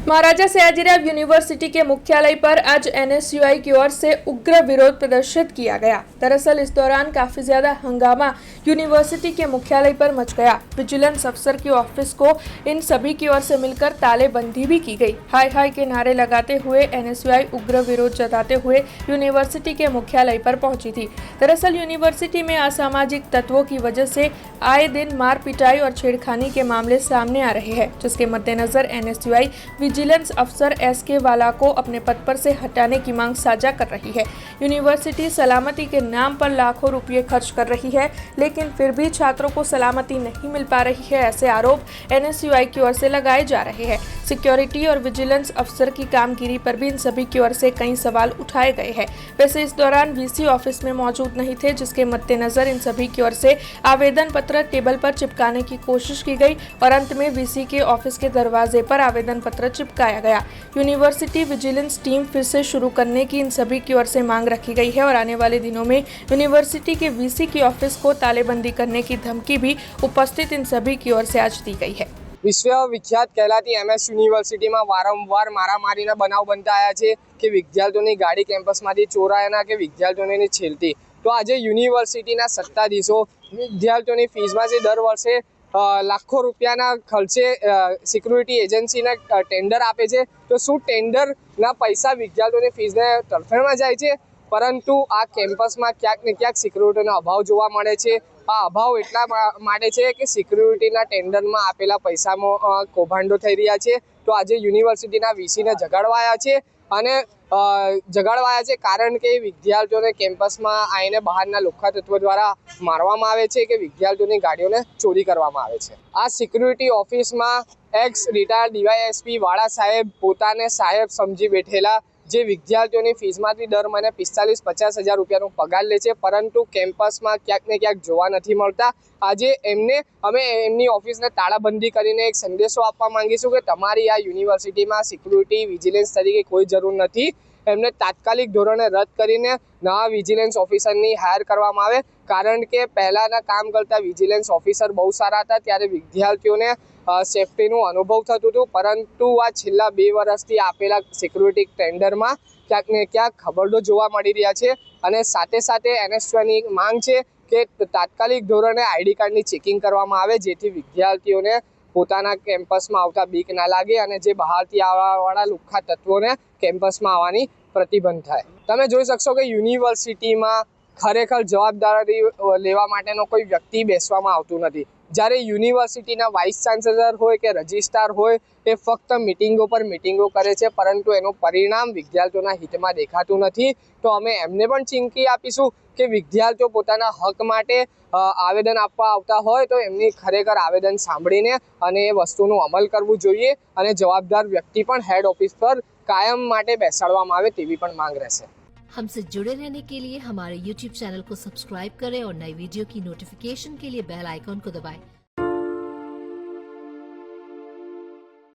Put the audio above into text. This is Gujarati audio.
महाराजा सयाजीराव यूनिवर्सिटी के मुख्यालय पर आज एनएसयूआई की ओर से उग्र विरोध प्रदर्शित किया गया। दरअसल इस दौरान काफी ज्यादा हंगामा यूनिवर्सिटी के मुख्यालय पर मच गया। विजिलेंस अफसर की ऑफिस को इन सभी की ओर से मिलकर तालेबंदी भी की गई। हाय हाय के नारे लगाते हुए एनएसयूआई उग्र विरोध जताते हुए यूनिवर्सिटी के मुख्यालय पर पहुंची थी। दरअसल यूनिवर्सिटी में असामाजिक तत्वों की वजह से आए दिन मार पिटाई और छेड़खानी के मामले सामने आ रहे हैं, जिसके मद्देनजर एनएसयूआई विजिलेंस अफसर एसके वाला को अपने पद पर से हटाने की मांग साझा कर रही है। यूनिवर्सिटी सलामती के नाम पर लाखों रुपए खर्च कर रही है, लेकिन फिर भी छात्रों को सलामती नहीं मिल पा रही है, ऐसे आरोप एनएसयूआई की ओर से लगाए जा रहे हैं। सिक्योरिटी और विजिलेंस अफसर की कामगिरी पर भी इन सभी की ओर से कई सवाल उठाए गए हैं। वैसे इस दौरान वीसी ऑफिस में मौजूद नहीं थे, जिसके मद्देनजर इन सभी की ओर से आवेदन पत्र टेबल पर चिपकाने की कोशिश की गई और अंत में वीसी के ऑफिस के दरवाजे पर आवेदन पत्र चिपकाया गया। यूनिवर्सिटी विजिलेंस टीम फिर से शुरू करने की इन सभी की ओर से मांग रखी गई है और आने वाले दिनों में यूनिवर्सिटी के वीसी की ऑफिस को तालेबंदी करने की धमकी भी उपस्थित इन सभी की ओर से आज दी गई है। विश्वविख्यात कहलाती एमएस यूनिवर्सिटी में वारंवार मारामारीना बनाव बनता आया है कि विद्यार्थीओनी गाड़ी केम्पसमांथी चोरायाना के विद्यार्थीओने छेड़ती। तो आज यूनिवर्सिटीना सत्ताधीशो विद्यार्थीओनी फीसमांथी दर वर्षे लाखों रुपयाना खर्चे सिक्योरिटी एजेंसीने टेन्डर आपे छे। तो शुं टेन्डरना पैसा विद्यार्थीओनी फीसने તરફેણમાં જાય છે, પરંતુ આ કેમ્પસમાં ક્યાંક ને ક્યાંક સિક્યુરિટીનો અભાવ જોવા મળે છે। આ અભાવ એટલા માટે છે કે સિક્યુરિટીના ટેન્ડરમાં આપેલા પૈસામાં કૌભાંડો થઈ રહ્યા છે। તો આજે યુનિવર્સિટીના વીસીને જગાડવાયા છે અને જગાડવાયા છે કારણ કે વિદ્યાર્થીઓને કેમ્પસમાં આવીને બહારના લુખ્ખા તત્વો દ્વારા મારવામાં આવે છે કે વિદ્યાર્થીઓની ગાડીઓને ચોરી કરવામાં આવે છે। આ સિક્યુરિટી ઓફિસમાં એક્સ રિટાયર્ડ ડીવાયએસપી વાળા સાહેબ પોતાને સાહેબ સમજી બેઠેલા જે વિદ્યાર્થીઓની ફીસમાંથી દર મહિને 45-50 હજાર રૂપિયાનો પગાર લે છે, પરંતુ કેમ્પસમાં ક્યાંક ને ક્યાંક જોવા નથી મળતા। આજે અમે એમની ઓફિસને તાળાબંધી કરીને એક સંદેશો આપવા માંગીશું કે તમારી આ યુનિવર્સિટીમાં સિક્યુરિટી વિજિલન્સ તરીકે કોઈ જરૂર નથી। એમને તાત્કાલિક ધોરણે રદ કરીને નવા વિજિલન્સ ઓફિસરની હાયર કરવામાં આવે, કારણ કે પહેલાના કામ કરતા વિજિલન્સ ઓફિસર બહુ સારા હતા, ત્યારે વિદ્યાર્થીઓને સેફટીનું અનુભવ થતું હતું, પરંતુ આ છેલ્લા 2 વર્ષથી આપેલા સિક્યુરિટી ટેન્ડરમાં ક્યાંક ને ક્યાંક ખબરડો જોવા મળી રહ્યા છે। અને સાથે સાથે એનએસયુની માંગ છે કે તાત્કાલિક ધોરણે આઈડી કાર્ડની ચેકિંગ કરવામાં આવે, જેથી વિદ્યાર્થીઓને પોતાના કેમ્પસમાં આવતા બીક ના લાગે અને જે બહારથી આવવાવાળા લુખ્ખા તત્વોને કેમ્પસમાં આવવાની પ્રતિબંધ થાય। તમે જોઈ શકશો કે યુનિવર્સિટીમાં ખરેખર જવાબદારી લેવા માટેનો કોઈ વ્યક્તિ બેસવામાં આવતું નથી। જ્યારે યુનિવર્સિટીના વાઇસ ચાન્સેલર હોય કે રજિસ્ટ્રાર હોય એ ફક્ત મિટિંગો પર મિટિંગો કરે છે, પરંતુ એનું પરિણામ વિદ્યાર્થીઓના હિતમાં દેખાતું નથી। તો અમે એમને પણ ચીમકી આપીશું કે વિદ્યાર્થીઓ પોતાના હક માટે આવેદન આપવા આવતા હોય તો એમની ખરેખર આવેદન સાંભળીને અને એ વસ્તુનું અમલ કરવું જોઈએ અને જવાબદાર વ્યક્તિ પણ હેડ ઓફિસ પર કાયમ માટે બેસાડવામાં આવે તેવી પણ માંગ રહેશે। हमसे जुड़े रहने के लिए हमारे YouTube चैनल को सब्सक्राइब करें और नई वीडियो की नोटिफिकेशन के लिए बेल आइकॉन को दबाएं।